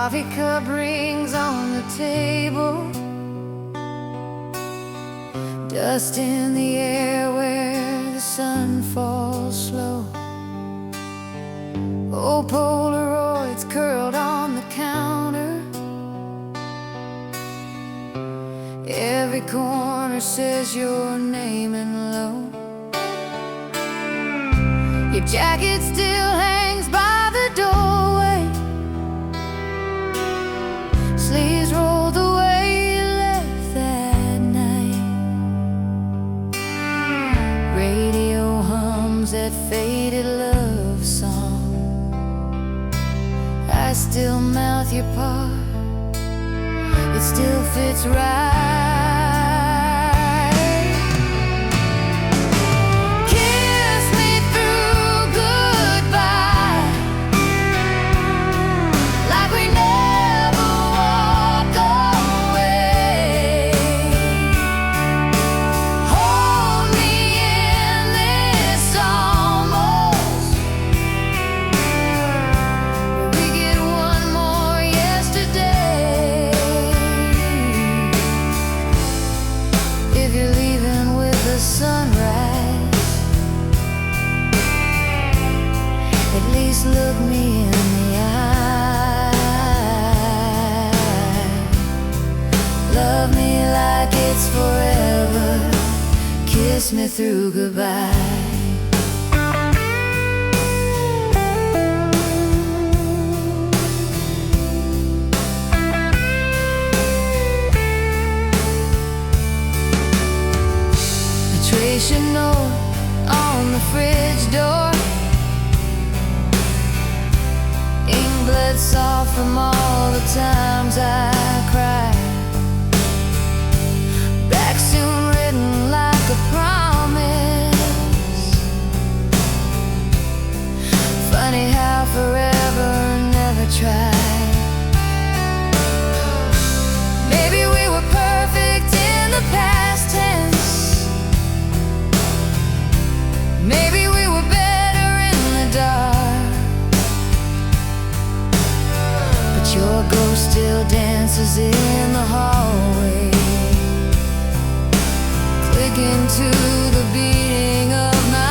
coffee cup rings on the table, dust in the air where the sun falls slow. Old Polaroids curled on the counter, every corner says your name in low. Your jacket still hangs by the doorway, sleeves rolled the way you left that night. Radio hums that faded love song, I still mouth your part, it still fits right. Look me in the eye, love me like it's forever, kiss me through goodbye. I trace your note on the fridge door, blood soft from all the times I cried, back soon written like a promise. Funny how forever never tried. Maybe we were perfect in the past tense, maybe we were better in the dark. Your ghost still dances in the hallway, clicking to the beating of my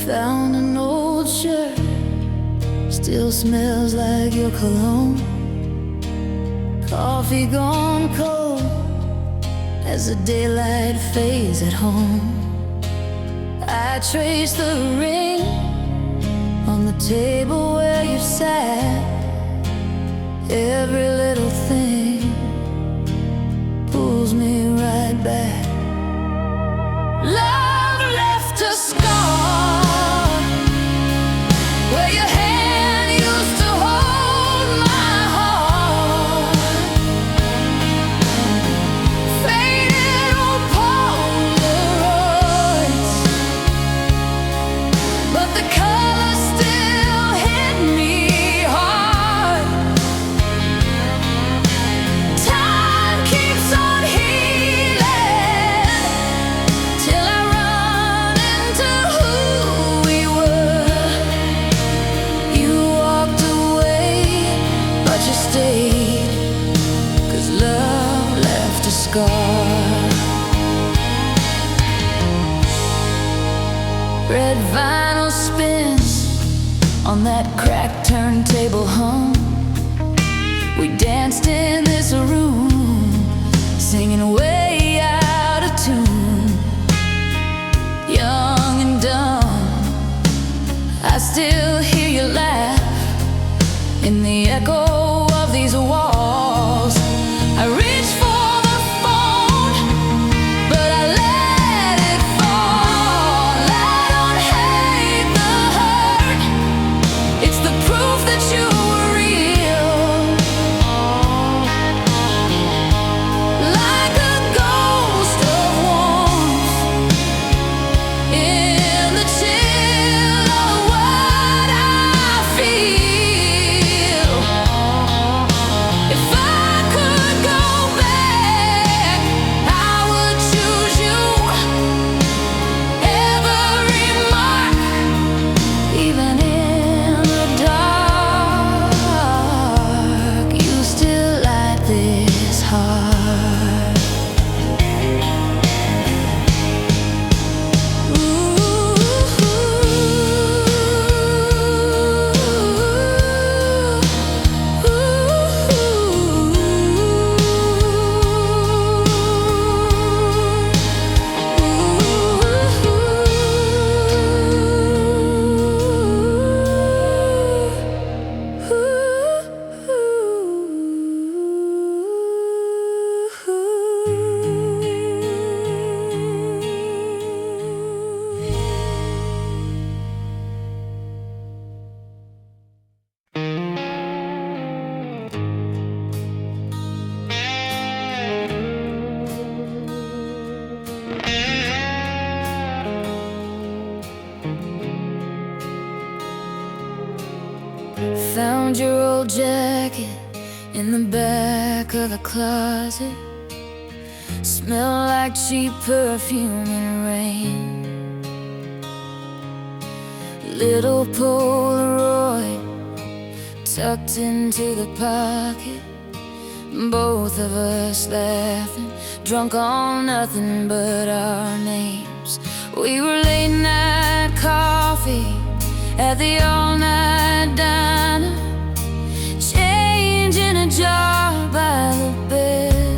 found an old shirt, still smells like your cologne. Coffee gone cold as the daylight fades at home. I trace the ring on the table where you sat. Every little thing pulls me right back. Love left a scar where your hand used to hold my heart. Faded old Polaroids, but the color still hit me hard. Time keeps on healing till I run into who we were. You walked away, but you stayed, 'cause love left a scar. Red vinyl spins on that cracked turntable hum. We danced in this room, singing way out of tune. Young and dumb, I still hear you laugh in the echo of these walls. I reach for the phone, but I let it fall. I don't hate the hurt, it's the proof that you were real. Like a ghost of warmth in the chill of what I feel. If I could go back, I would choose you. Every mark, even in the dark, you still light this heart. Found your old jacket in the back of the closet. Smell like cheap perfume in the rain. Little Polaroid tucked into the pocket. Both of us laughing, drunk on nothing but our names. We were late night coffee at the all-night diner, change in a jar by the bed,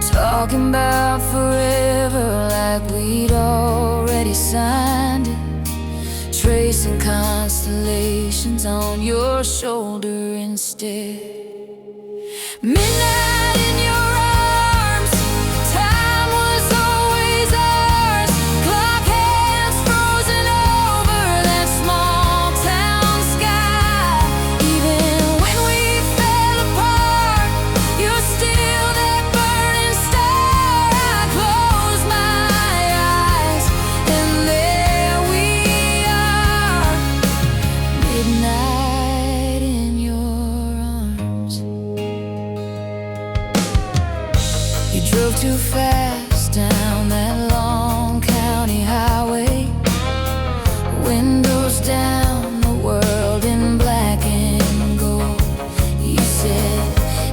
talking about forever like we'd already signed it, tracing constellations on your shoulder instead. Midnight in your arms, time was always ours. Clock hands frozen over that small town sky. Even when we fell apart, you're still that burning star. I close my eyes and there we are. Midnight in your arms. You drove too fast down that long county highway. Windows down, the world in black and gold. You said,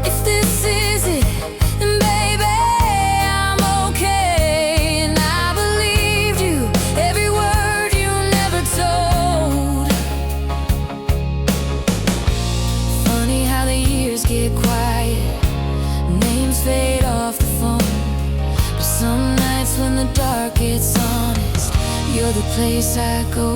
if this is it, then baby, I'm okay. And I believed you, every word you never told. Funny how the years get quiet, names fade off the phone. But some nights when the dark gets honest, you're the place I go.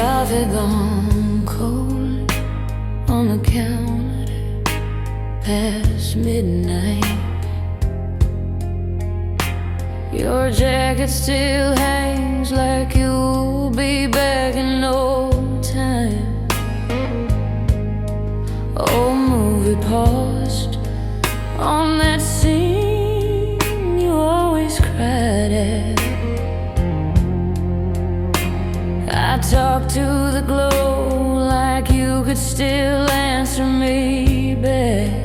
coffee gone cold on the counter past midnight. Your jacket still hangs like you'll be back in no time. Old movie paused on that scene you always cried at. I talked to the glow like you could still answer me back.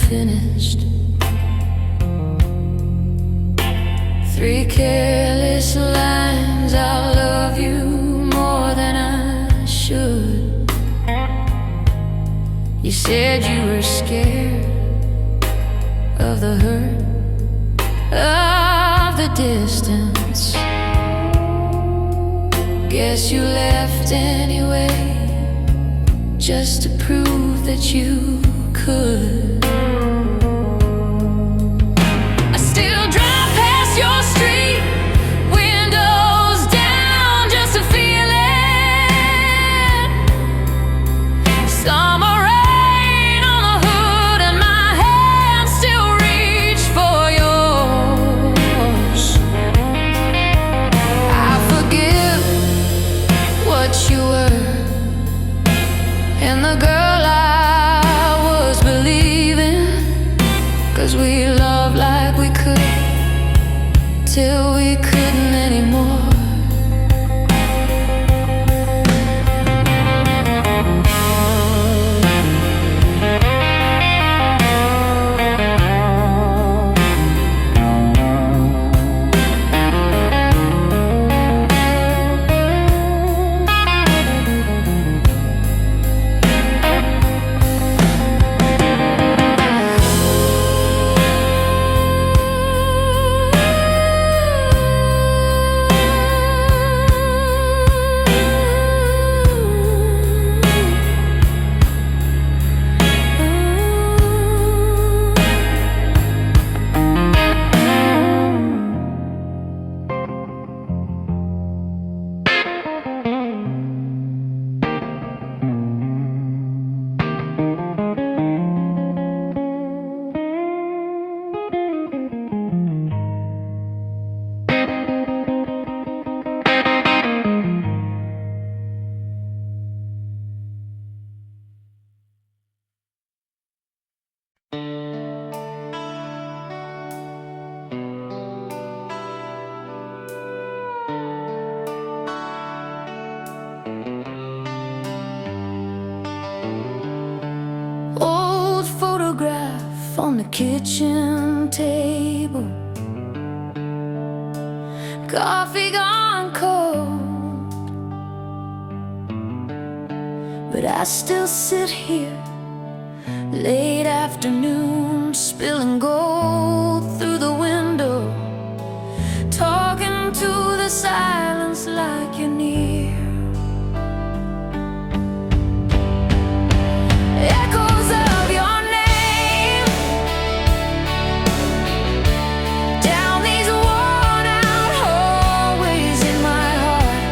Finished. 3 careless lines, I love you more than I should. You said you were scared of the hurt, of the distance. Guess you left anyway, just to prove that you could. We loved like we could, till we couldn't anymore. On the kitchen table, coffee gone cold, but I still sit here late afternoon, spilling gold through the window, talking to the silence like you're near. Echoes of your name down these worn out hallways in my heart.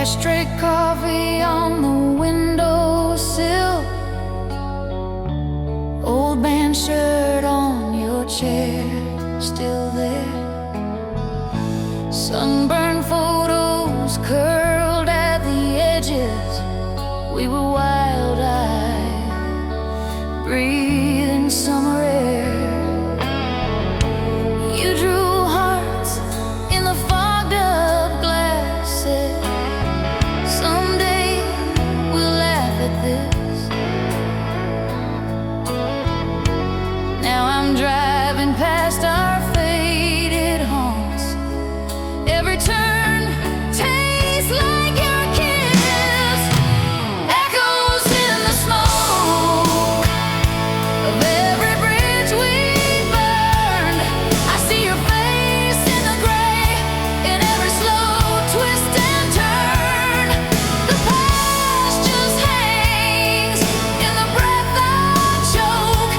Ashtray coffee on the windowsill, old band shirt on your chair, still there. Sunburned photos curled at the edges. We were wild-eyed, breathing summer air. You drew hearts in the fogged-up glasses. Someday we'll laugh at this. Now I'm driving past our faded haunts. Every turn tastes like your kiss. Echoes in the smoke of every bridge we burned. I see your face in the gray, in every slow twist and turn. The past just hangs in the breath I choke.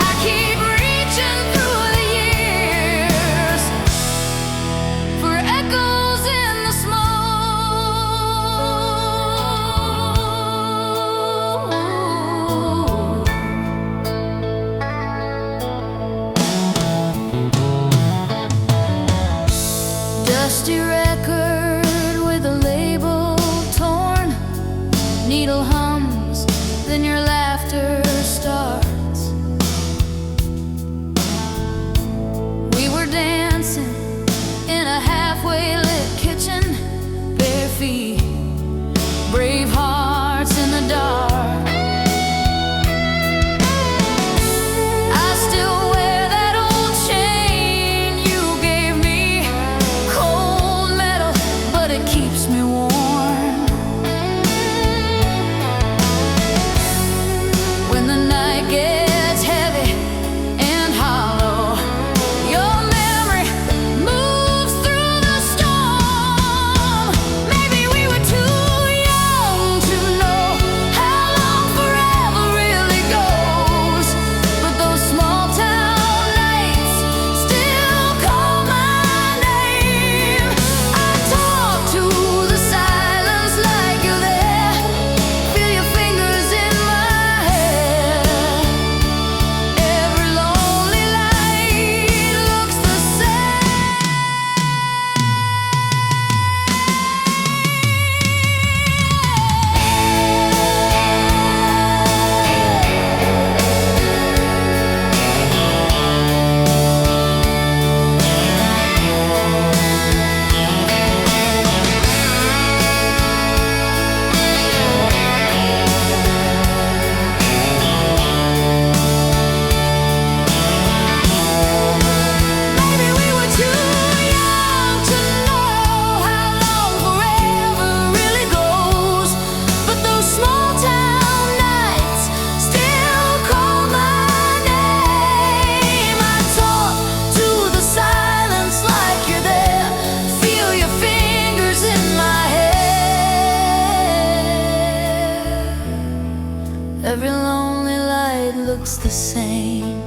I keep reaching through the years for echoes in the smoke. Dusty record with a label torn. Needle hums, then your laughter starts. We were dancing in a halfway lit kitchen, bare feet, brave hearts in the dark. I still wear that old chain you gave me, cold metal, but it keeps me warm. When the night gets heavy and hollow, your memory moves through the storm. Maybe we were too young to know how long forever really goes, but those small town nights still call my name. I talk to the silence like you're there. Feel your fingers in my hair. Every lonely light looks the same. Maybe we were too young to know how long forever really goes, but those small town nights still call my name. I talk to the silence like you're there. Feel your fingers in my hair. Every lonely light looks the same.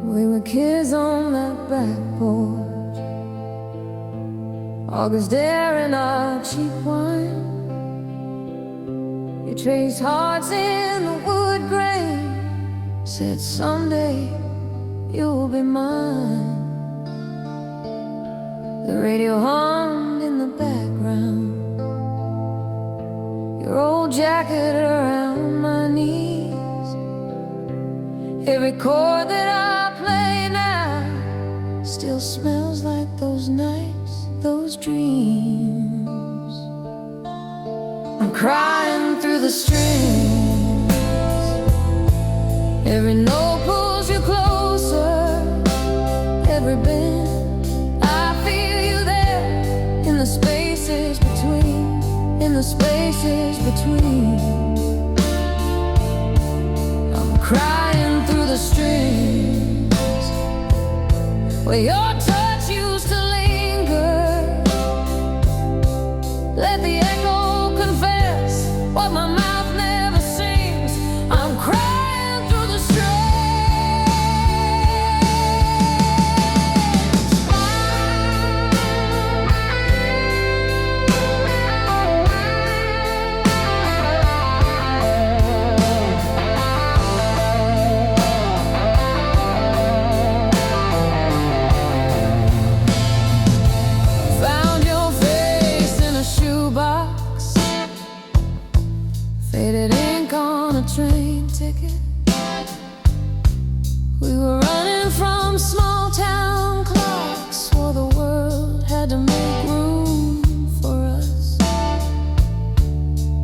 We were kids on that back porch, August air and our cheap wine. You traced hearts in the wood grain, said someday you'll be mine. The radio hummed in the background, your old jacket around my knees. Every chord that I play now still smells like those nights, those dreams. I'm crying through the strings. Every note pulls you closer. Every bend I feel between. I'm crying through the strings where your touch used to linger. Let the echo confess what my mouth never sings. I'm crying through the strings. Found your face in a shoebox, faded ink on a train ticket. We were running from small town clocks, swore the world had to make room for us.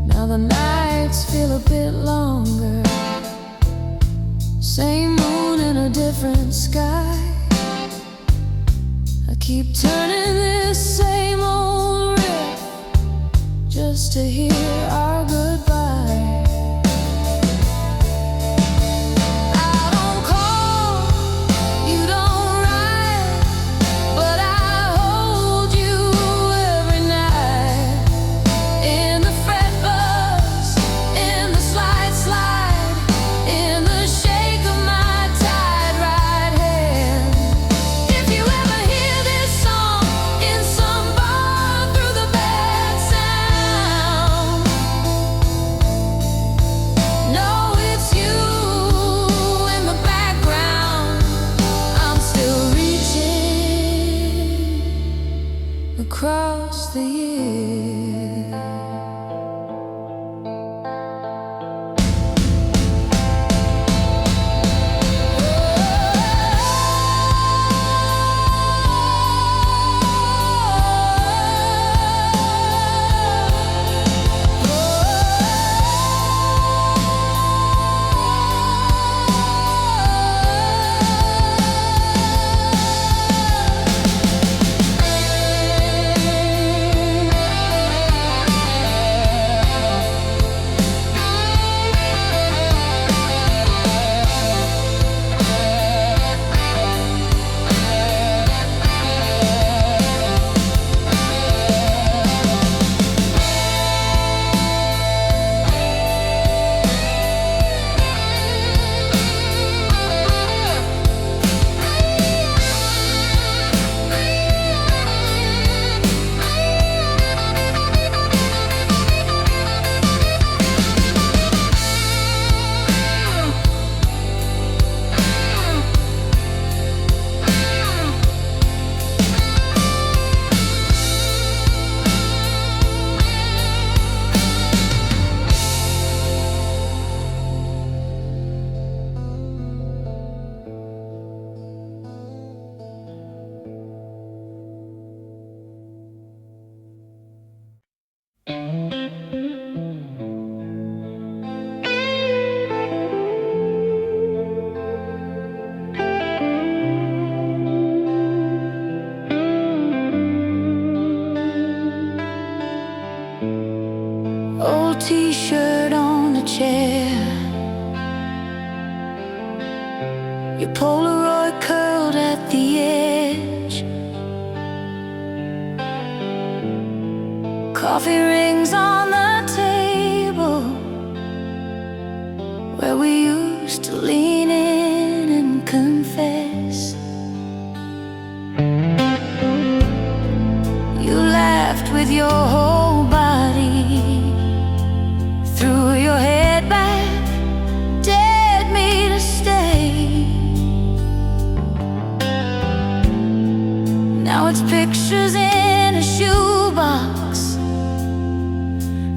Now the nights feel a bit longer, same moon in a different sky. I keep turning this same old riff just to hear our goodbye. I don't call, you don't write, but I hold you every night. In the fret buzz, in the slide, in the shake of my tied right hand. If you ever hear this song in some bar through the bad sound, know it's you in the background. I'm still reaching across the years. Old t-shirt on a chair, your Polaroid curled at the edge. Coffee rings on the table where we used to lean in and confess. You laughed with your whole body, threw your head back, dared me to stay. Now it's pictures in a shoebox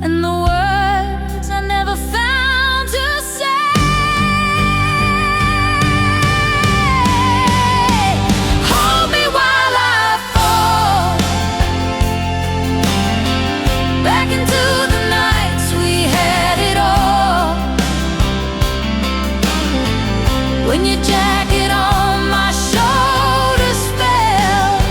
and the words I never found to say. Hold me while I fall back into the nights we had it all. When your jacket on my shoulders felt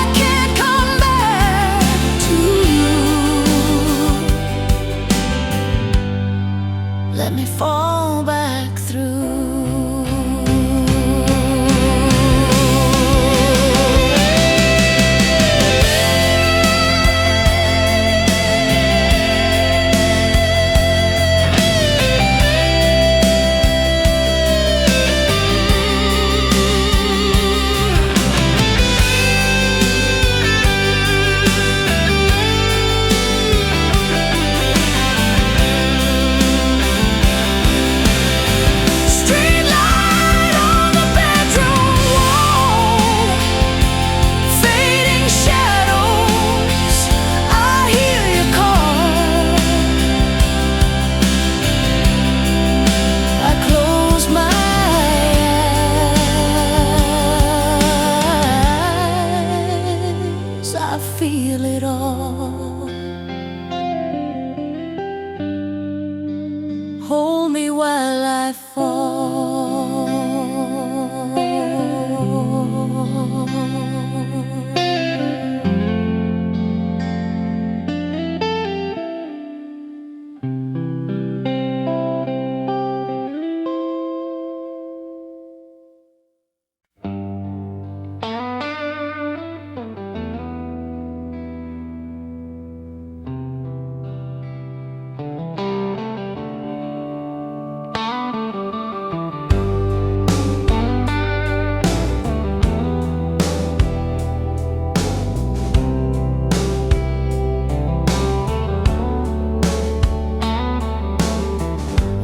I can't come back to you. Let me fall back through. I feel it all. Hold me while I fall.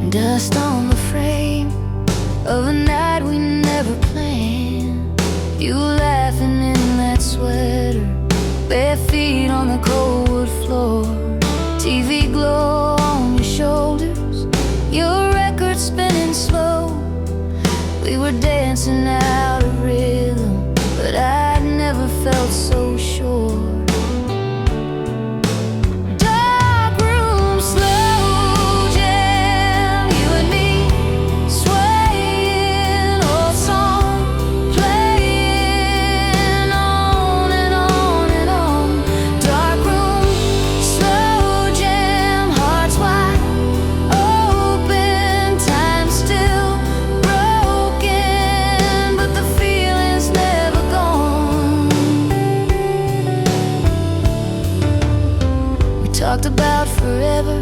Dust on the frame of a night we never planned. You laughing in that sweater, bare feet on the cold wood floor, TV glow on your shoulders, your record spinning slow. We were dancing out of rhythm, but I'd never felt so sure. Talked about forever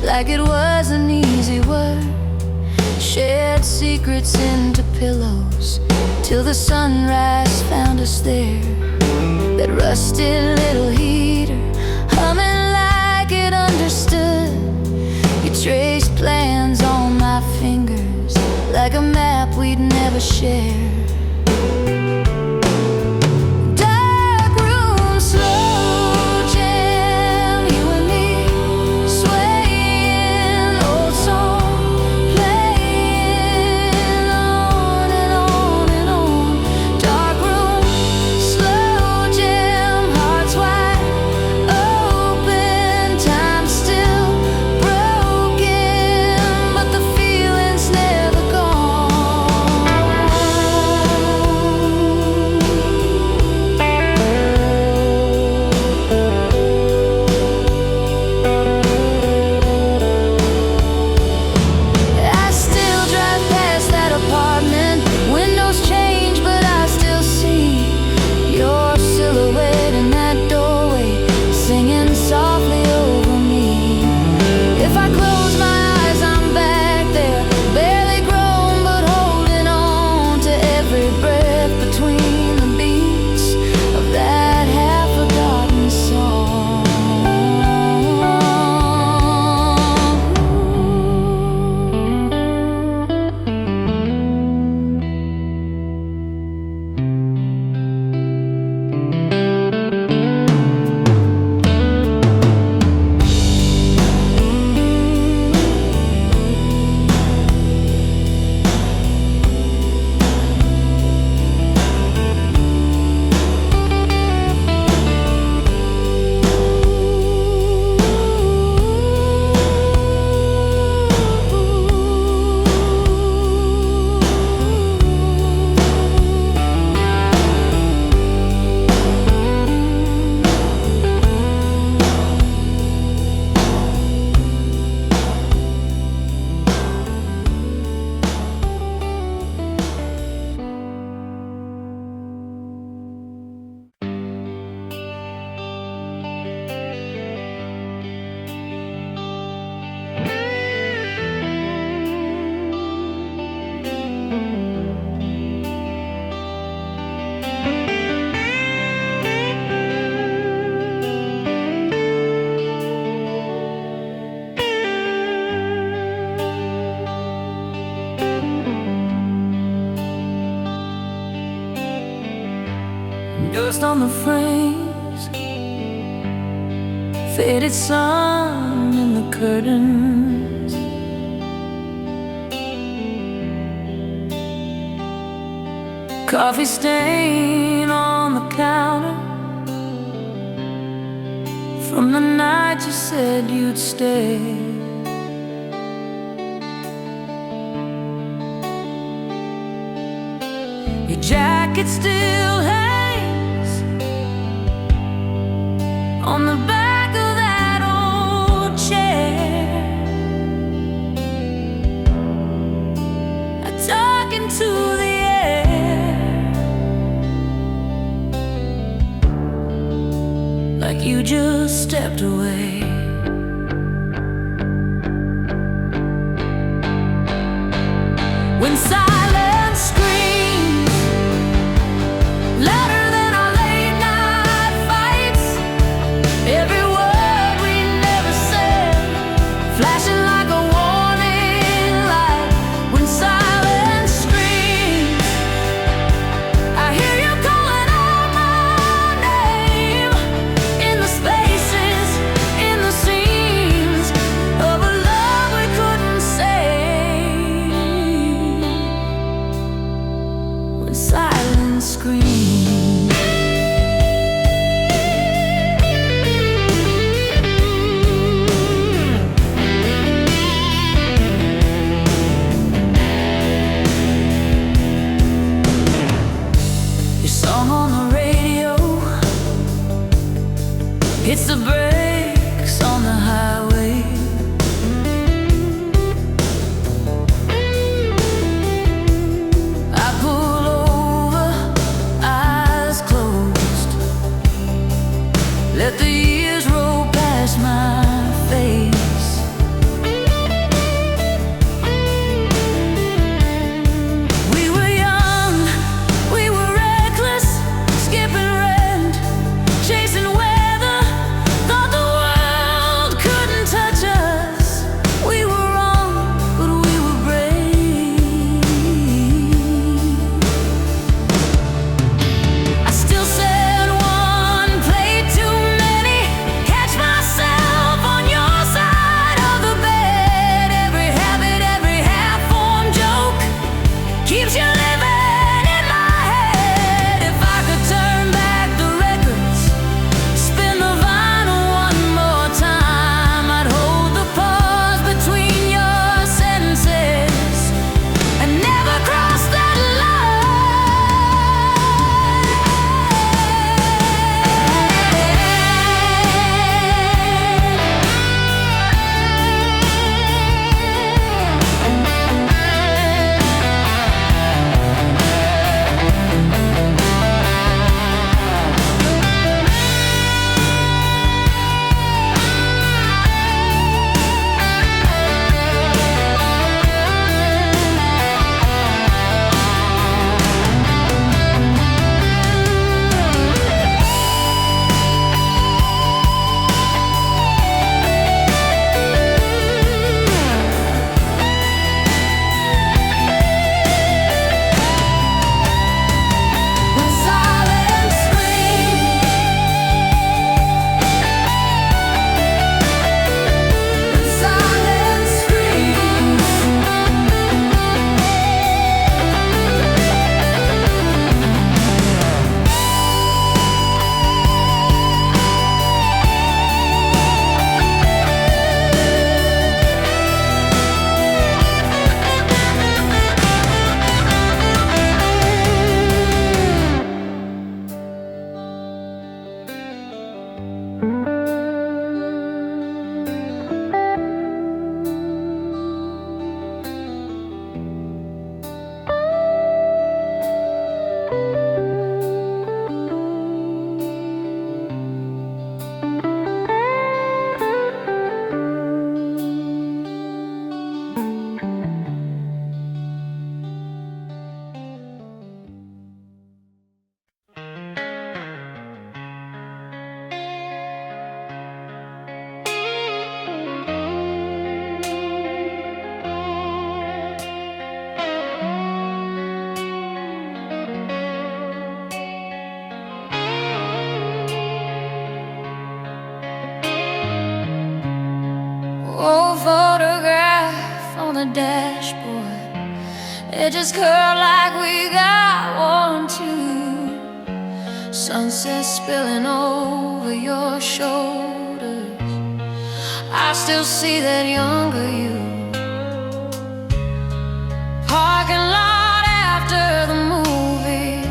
like it was an easy word. Shared secrets into pillows till the sunrise found us there. That rusted little heater humming like it understood. You traced plans on my fingers like a map we'd never share. on the frames, faded sun in the curtains. Coffee stain on the counter from the night you said you'd stay. Your jacket still hangs on the back of that old chair. I talk into the air like you just stepped away. When silence screams louder than our late night fights, every word we never said flashing like a warning light. When silence screams, I hear you calling out my name in the spaces, in the seams of a love we couldn't save. When silence screams. Your song on the radio hits the brakes on the highway. I pull over, eyes closed, let the years roll past my face. We were young, we were reckless, skipping rent, chasing weather, thought the world couldn't touch us. We were wrong, but we were brave. I still said one, played too many old photograph on the dashboard. It just curled like we got one too. Sunset spilling over your shoulders. I still see that younger you. Parking lot after the movie.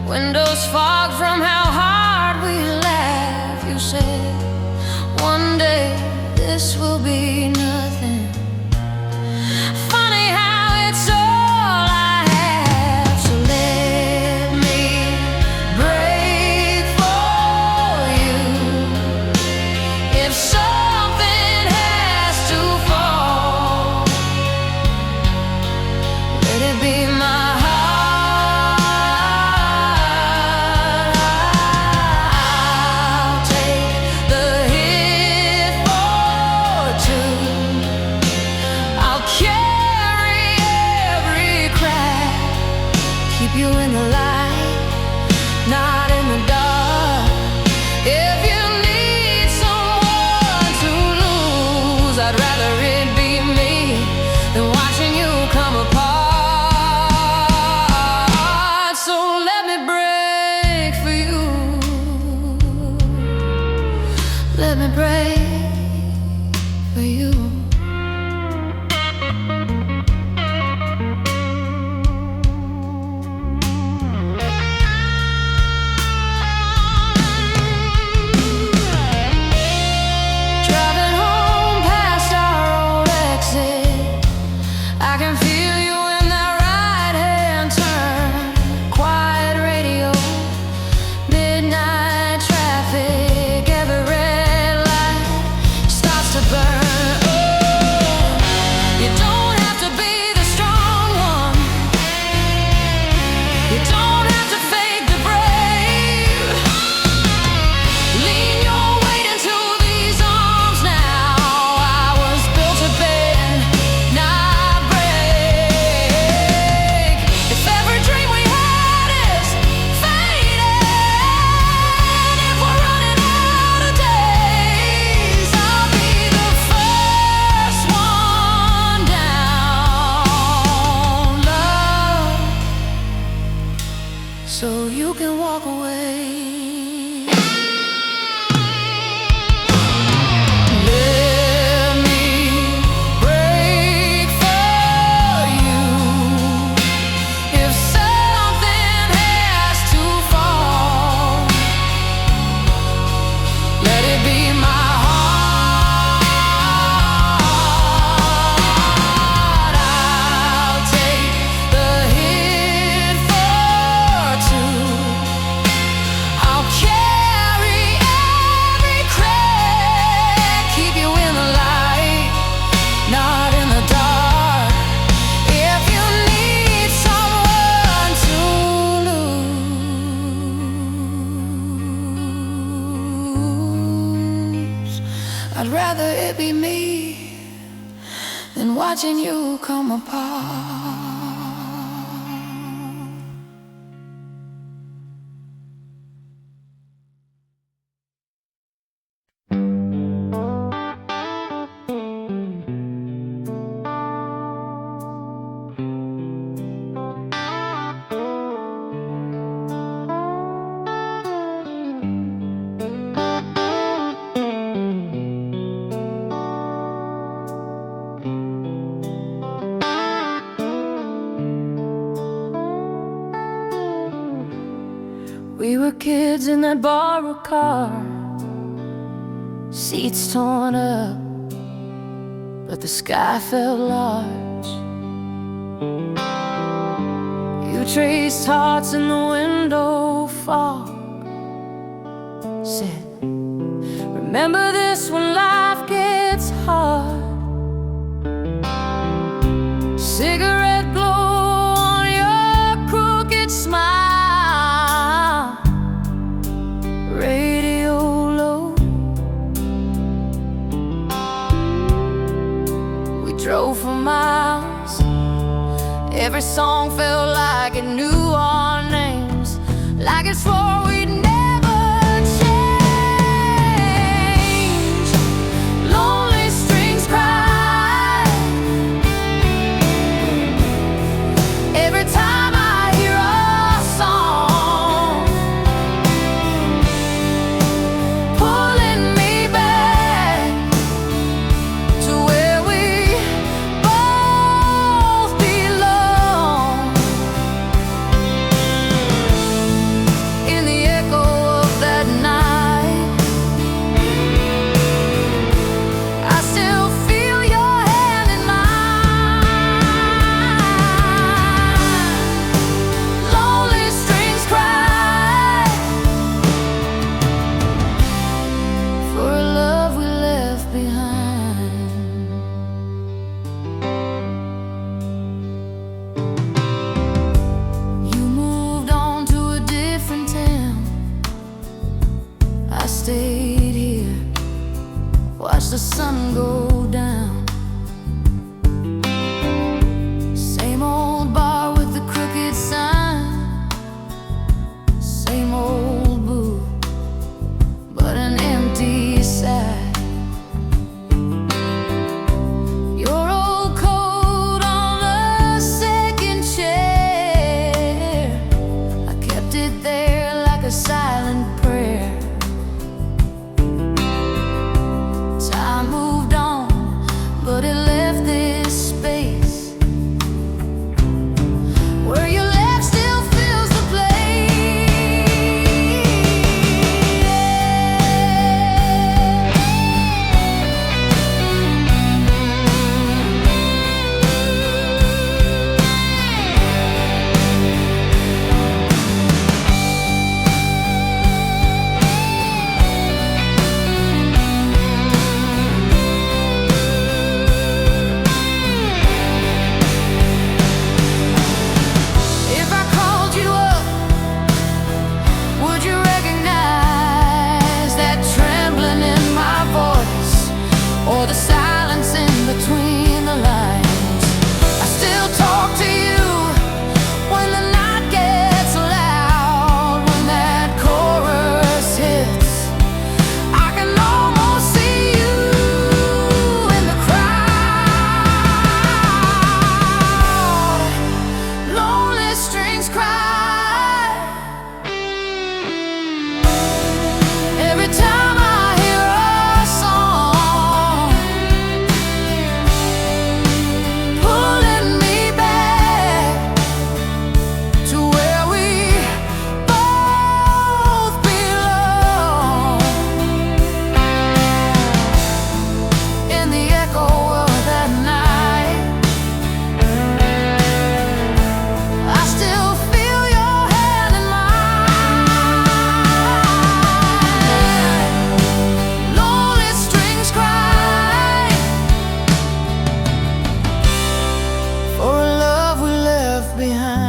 Windows fogged from how hard we laughed. You said, one day this will be nothing. Funny how it's all I have. So let me break for you. If something has to fall, let it be my you in the light, not in the dark. If you need someone to lose, I'd rather it be me than watching you come apart. So let me break for you. Let me break for you. So you can walk away. Let me break for you. If something has to fall, let it be my heart. I'll take the hit for two. I'll carry every crack, keep you in the light, not in the dark. If you need someone to lose, I'd rather it be me than watching you come apart. We were kids in that borrowed car, seats torn up, but the sky felt large. You traced hearts in the window fog, said, remember this when life gets hard. Cigarette glow on your crooked smile, radio low. We drove for miles, every song felt like it knew our names, like it swore we'd never change. Lonely strings cry stayed here, watched the sun go down. Same old bar with the crooked sign, same old booth, but an empty side. Your old coat on the second chair, I kept it there like a silent prayer. Time moved on, but it left this space where your leg still fills the or the silence in between the lines. I still talk to you when the night gets loud. When that chorus hits, I can almost see you in the crowd. Lonely strings cry every time I hear a song, pulling me back to where we both belong. In the echo of that night, I still feel your hand in mine. Lonely strings cry for a love we left behind.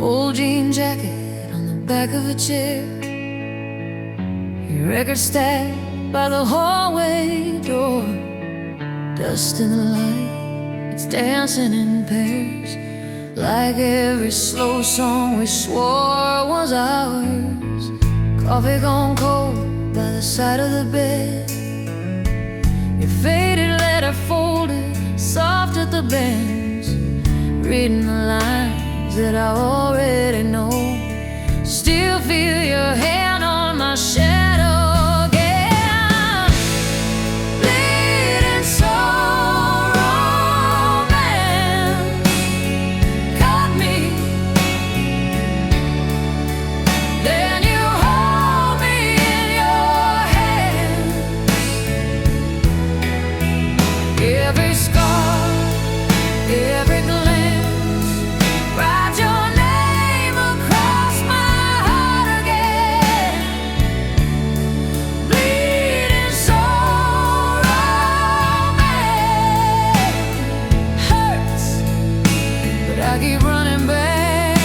Old jean jacket on the back of a chair, your record stacked by the hallway door. Dust in the light, it's dancing in pairs, like every slow song we swore was ours. Coffee gone cold by the side of the bed, your faded letter folded soft at the bends, reading the lines that I already know. Still feel your hand on my shadow again. Bleeding soul romance caught me. Then you hold me in your hands. Every scar, every glance, write your name across my heart again. Bleeding soul romance hurts, but I keep running back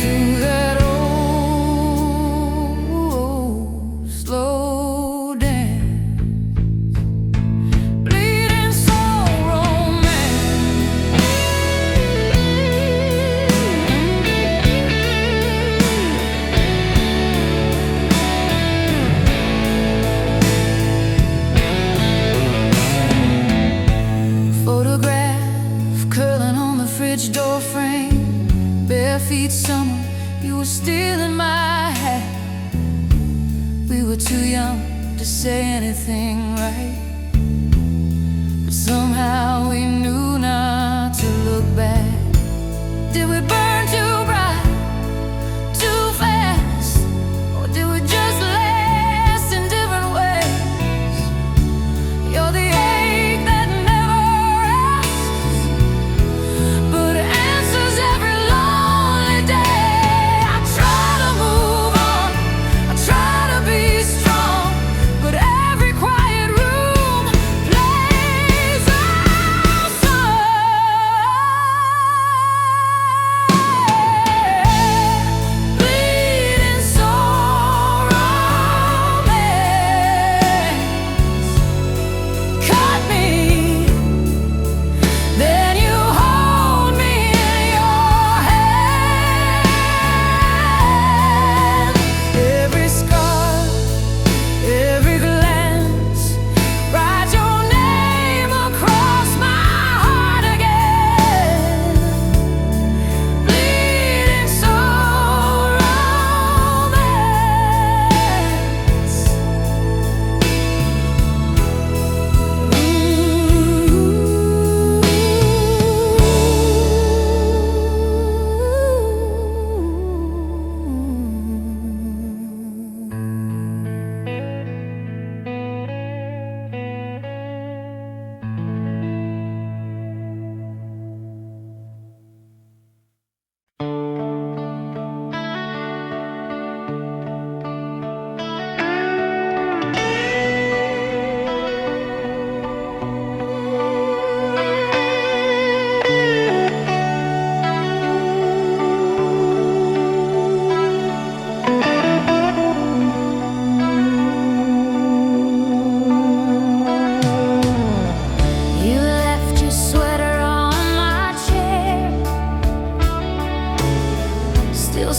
to that old slow dance. Bleeding soul romance. Photograph curling on the fridge door frame, bare feet summer, you were still in my hat. We were too young to say anything right, but somehow we knew not to look back. Did we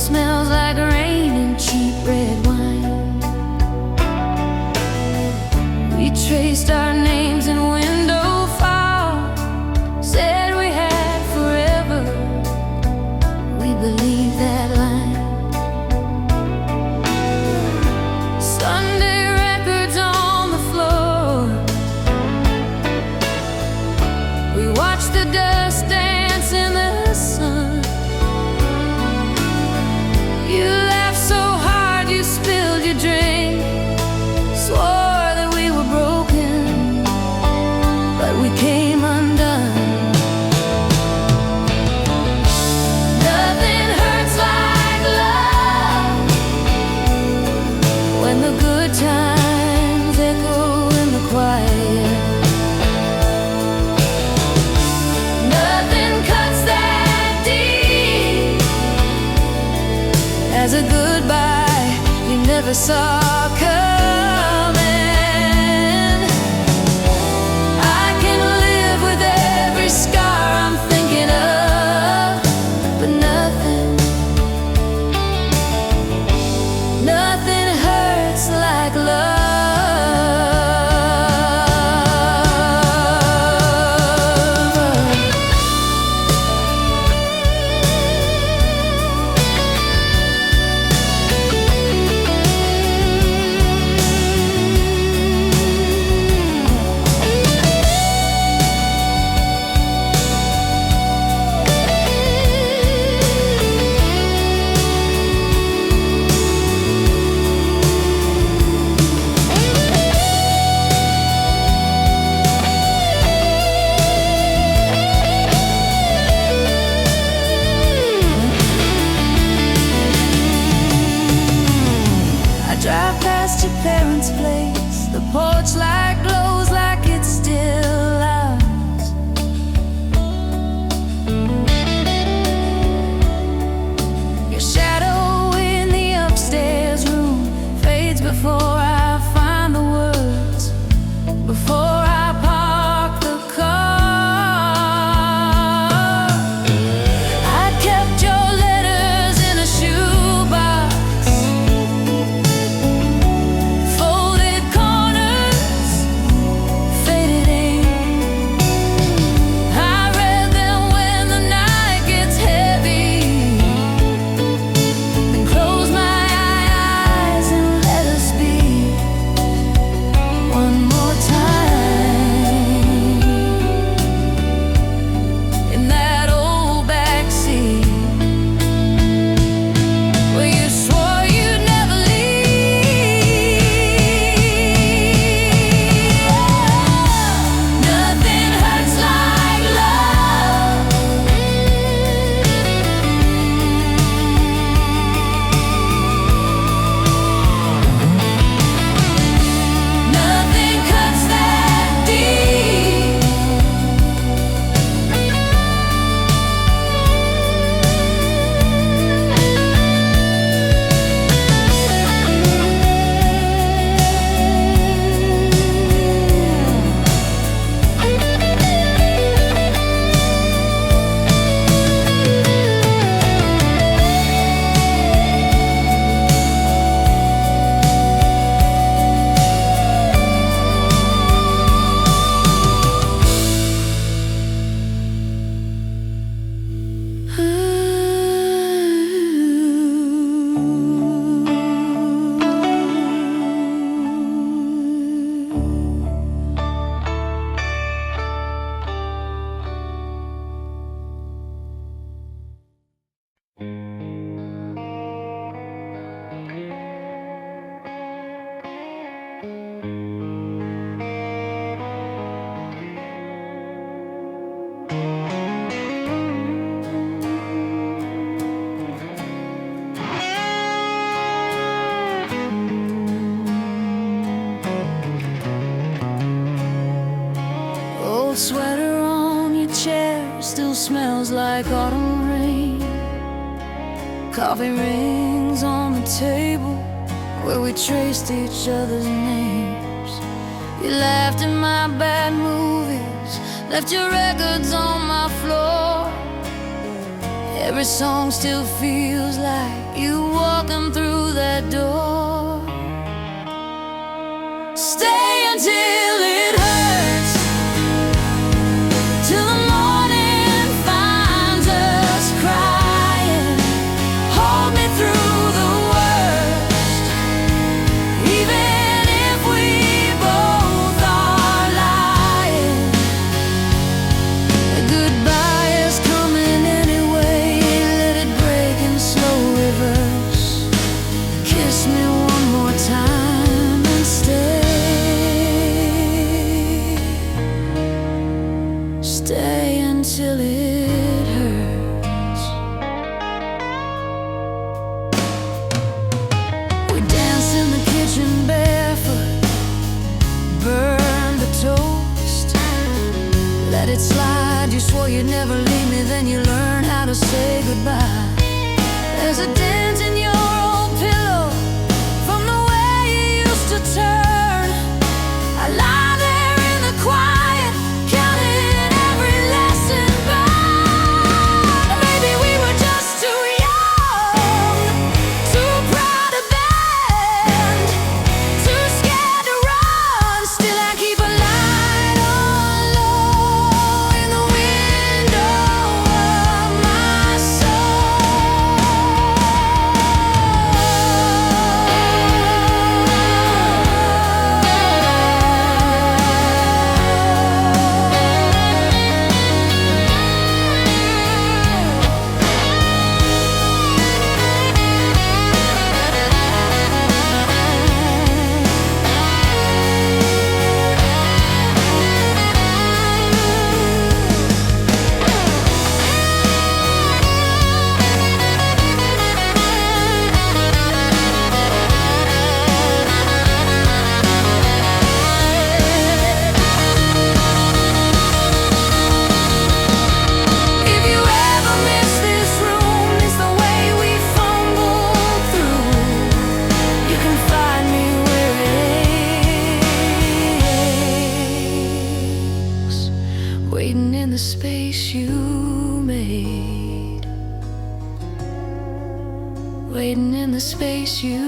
smells like rain and cheap red wine. We traced our names in window file, said we had forever. We believed that line. Sunday records on the floor, we watched the dust dance in the sun. You laughed so hard you spilled your drink, swore that we were broken, but we came undone. Nothing hurts like love, when the good times echo in the quiet. Nothing cuts that deep as a goodbye you never saw coming. I can live with every scar I'm thinking of, but nothing hurts like love. Drive past your parents' place, the porch light glows like it's still ours. Your shadow in the upstairs room fades before I find the words, before I park the car. I kept your letters in a shoebox, folded corners, faded ink. I read them when the night gets heavy, then close my eyes and let us be one more time in that old backseat where you swore you'd never leave. Nothing hurts like love. Nothing cuts that deep. Old sweater on your chair still smells like autumn rain. Coffee rings on the table where we traced each other's names. You laughed at my bad movies, left your records on my floor. Every song still feels like you walking through that door. Stay until it hurts, till the morning finds us crying. Hold me through the worst, even if we both are lying. A goodbye is coming anyway. Let it break in slow reverse. Kiss me one more time and stay. Stay until it hurts. We dance in the kitchen barefoot, burn the toast. Let it slide, you swore you'd never leave me, then you learn how to say goodbye. There's a dent in your old pillow from the way you used to turn. I lie there in the quiet, counting every lesson by. Maybe we were just too young, too proud to bend, too scared to run. Still I keep a light on low in the window of my If you ever miss this room, it's the way we fumble through. You can find me where it aches, waiting in the space you made, waiting in the space you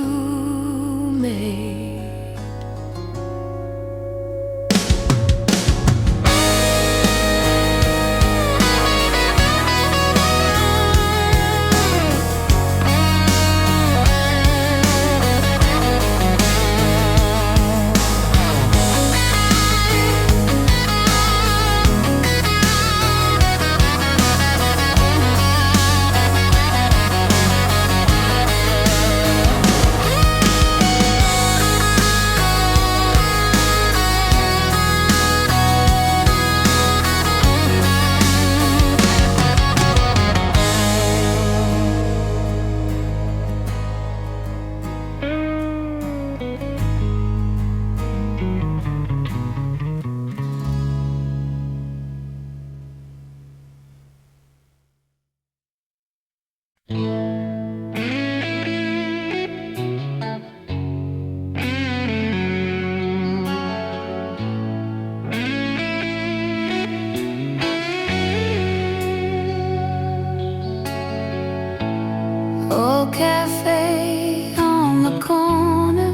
made. Old cafe on the corner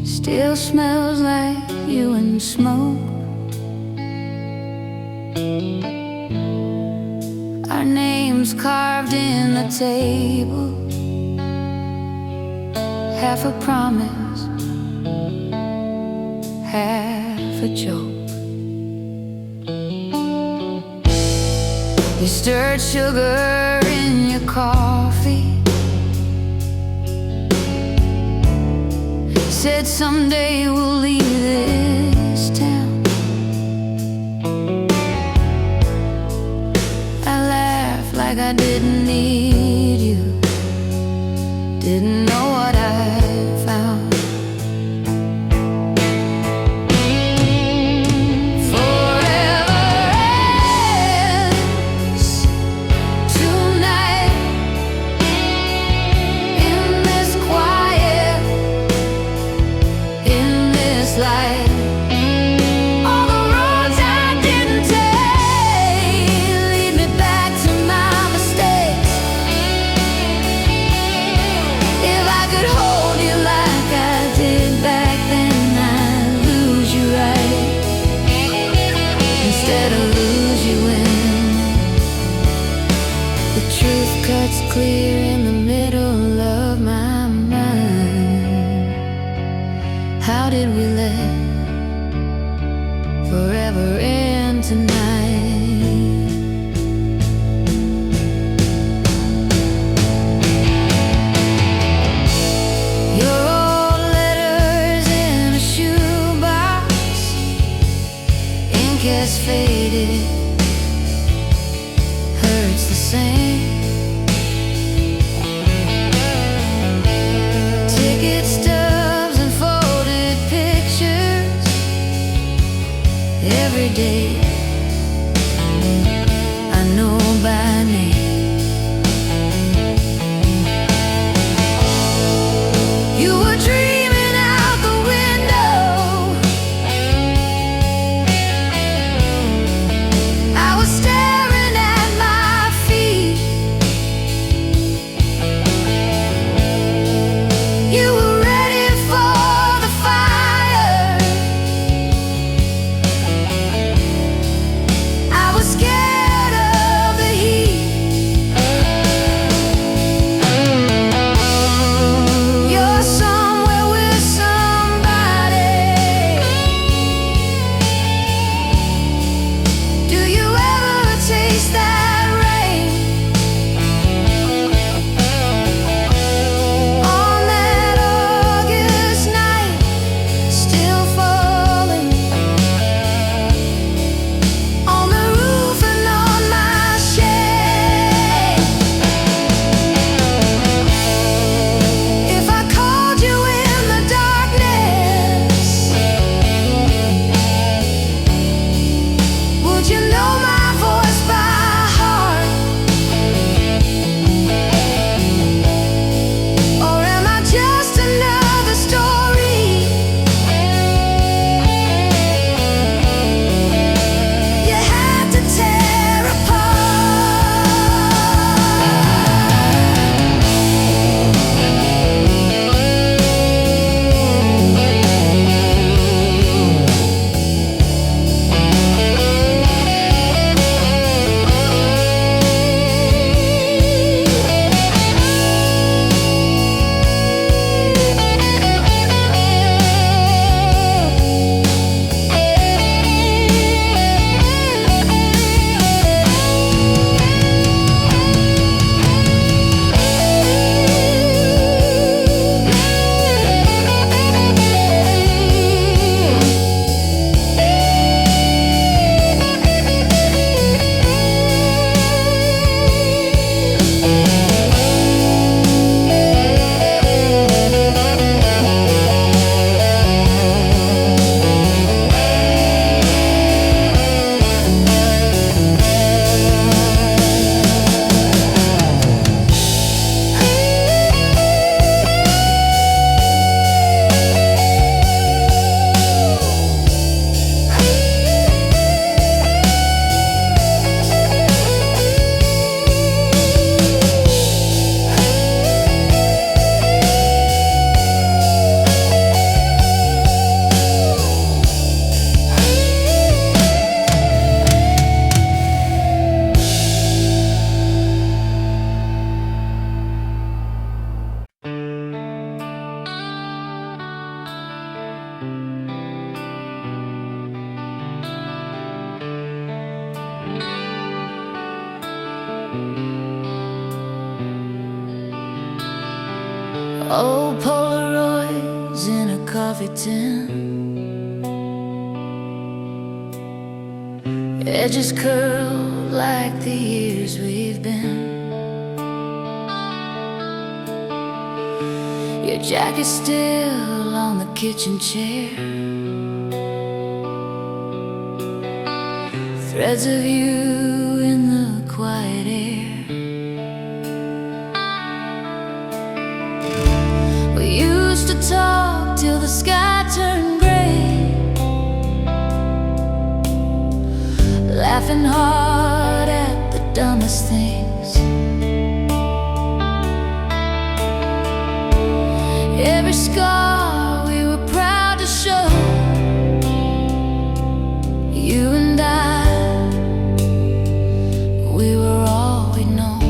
still smells like you and smoke. Our names carved in the table, half a promise, half a joke. You stirred sugar in your coffee, said someday we'll leave this town. I laughed like I didn't need you, didn't know what I found. Light. All the roads I didn't take, clear in the middle of my mind. How did we let forever end tonight? Your old letters in a shoebox, ink has faded, hurts the same. Ticket stubs and folded pictures, every day I know by name. You were dreaming out the window, I was staring at my feet. You were ready for the fire, I was scared of the heat. You're somewhere with somebody. Do you ever taste that rain on that August night, still falling on the roof and on my shade? If I called you in the darkness, would you know my voice by heart? Or am I just another story you had to tear apart? Old Polaroids in a coffee tin, edges curled like the years we've been. Your jacket still on the kitchen chair, threads of you in the quiet air. We used to talk till the sky turned gray, laughing hard at the dumbest things. Every scar we were proud to show, you and I, we were all we know.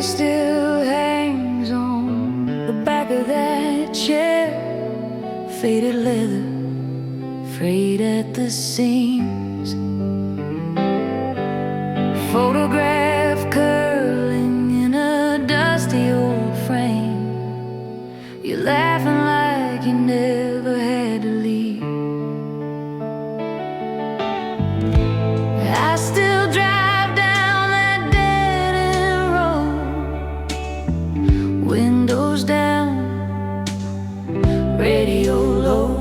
still hangs on the back of that chair. Faded leather, frayed at the seams. Photograph curling in a dusty old frame. You're laughing like you never had to leave. I still drive down that dead-end road, windows down, radio low.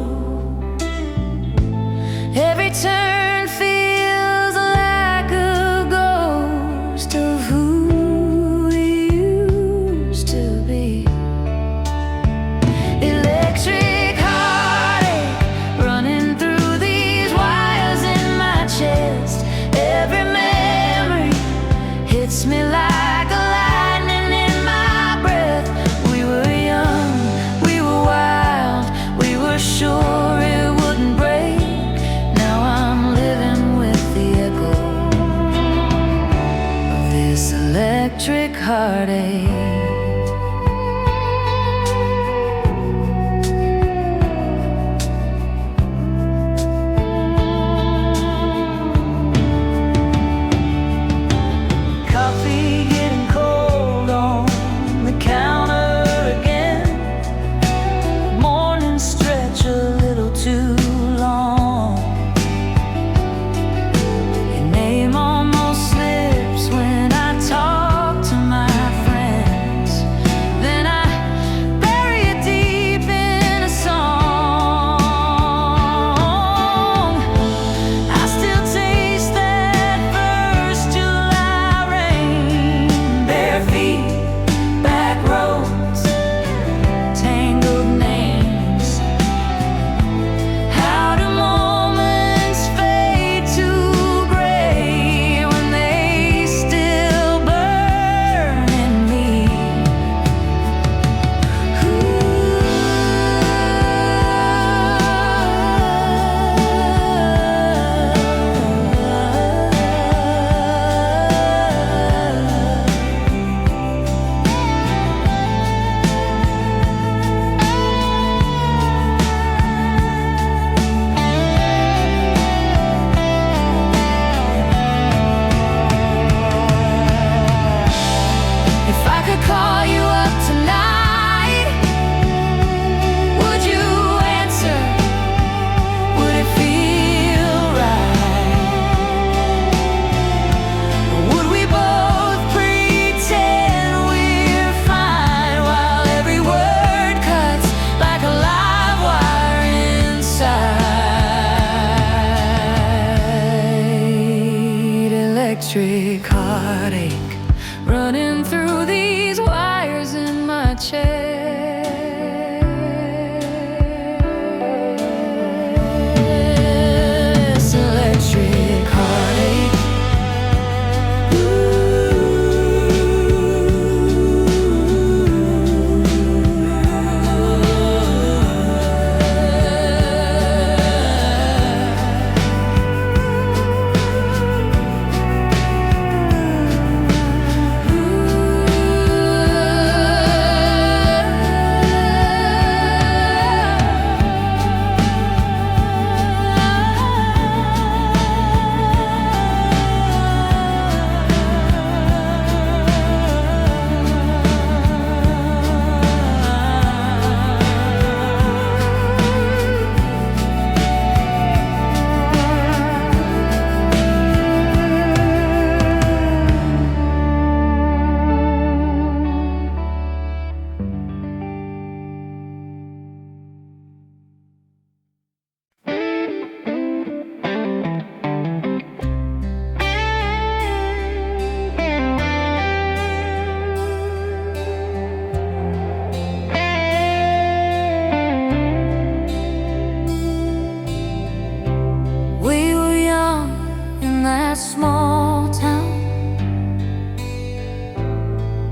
Every turn feels like a ghost of who we used to be. Electric heartache running through these wires in my chest. Every memory hits me like a lightning in my breath. We were young, we were wild, we were sure it wouldn't break. Now I'm living with the echo of this electric heartache. Coffee getting cold on the counter again. Morning stretch a little too long. Your name almost slips when I talk to my friends. Then I bury it deep in a song. I still taste that first July rain. Bare feet, back roads, tangled names. How do moments fade to gray when they still burn in me? If I could call you up tonight, would you answer? Would it feel right? Or would we both pretend we're fine while every word cuts like a live wire inside? Electric heartache running through these wires in my chest. Electric heartache.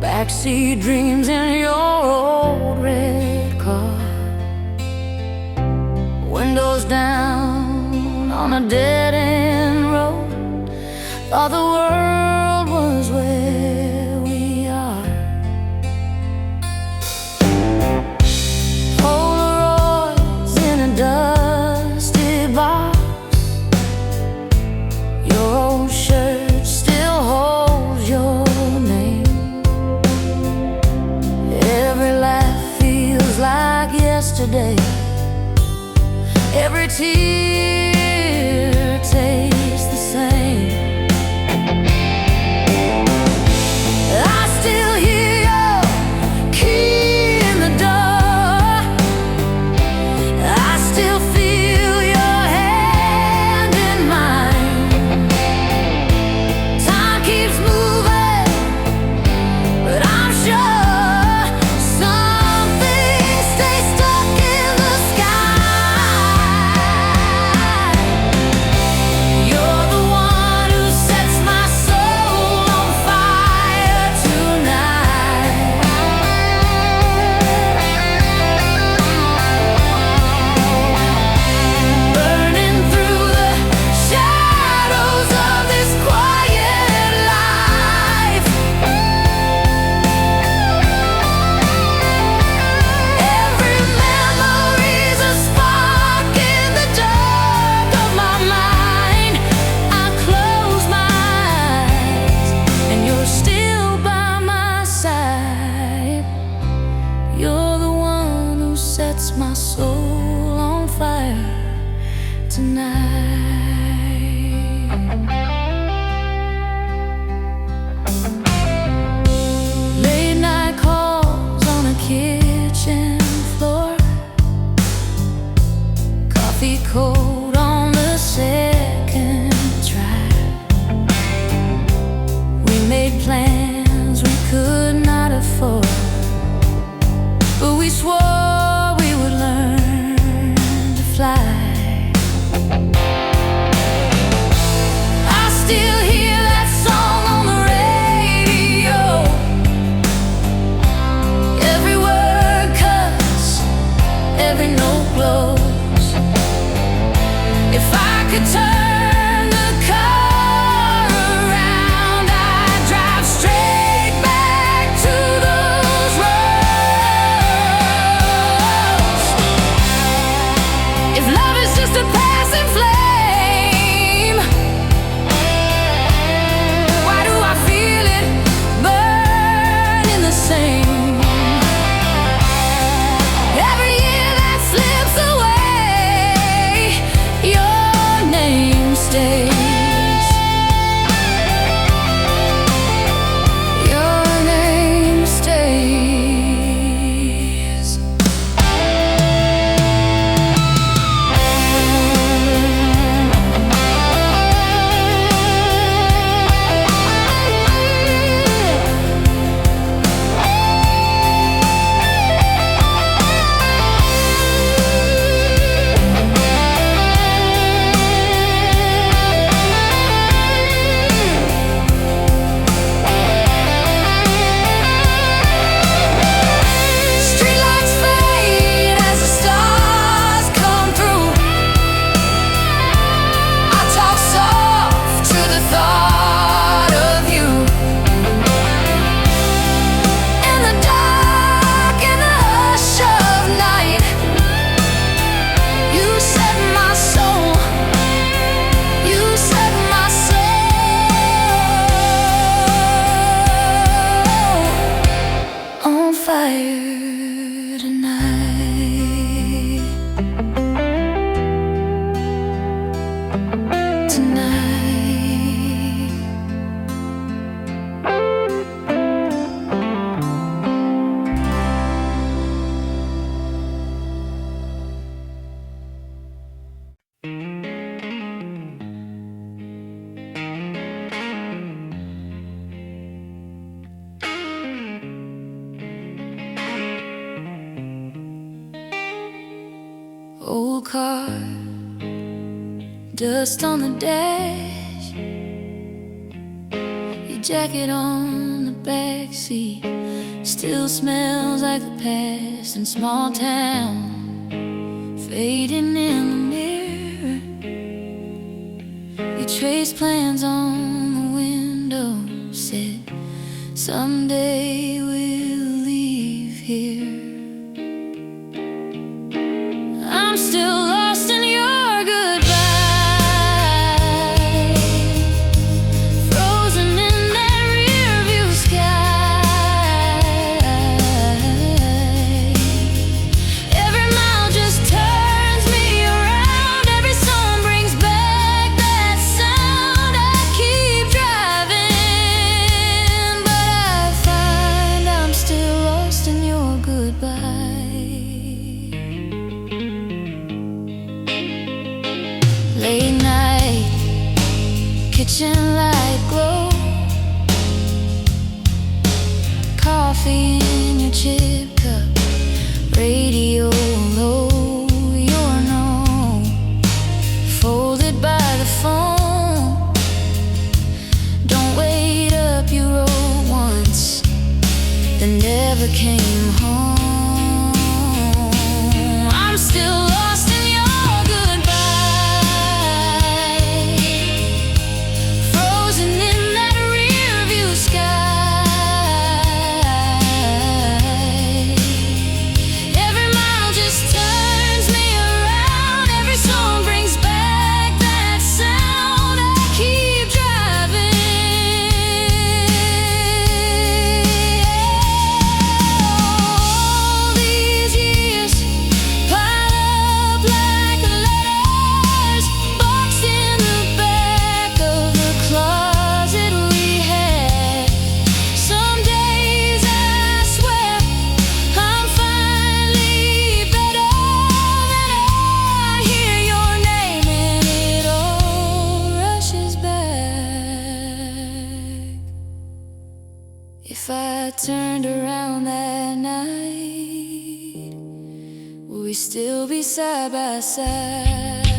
Backseat dreams in your old red car, windows down on a dead-end road. Thought the world was where we are. yesterday. Every tear tastes the same. I still hear your key in the door. I still feel your hand in mine. Time keeps moving, but I'm sure some things stay stuck in the sky. You're the one who sets my soul on fire tonight. Burning through the shadows of this quiet life. Every memory's a spark in the dark of my mind. I close my eyes and you're still by my side. You're the one who sets my soul on fire tonight. Late night calls on a kitchen floor. Coffee cold on the second try. We made plans we could not afford, but we swore we would learn to fly. I still hear that song on the radio. Every word cuts, every note glows. If I could turn the car around, I'd drive straight back to those roads. If love is just a passing flame, why do I feel it burning the same? Every year that slips away, your name stays. Your name stays. Streetlights fade as the stars come through. I talk soft to the thought of you. In the dark, in the hush of night, you set my soul, you set my soul on fire tonight. Tonight. Old car, dust on the dash, your jacket on the back seat still smells like the past in small town, fading in the mirror. Your trace plans on the windowsill. Someday we'll leave here. I'm still lost in your goodbye, frozen in that rearview sky. Every Will we still be side by side?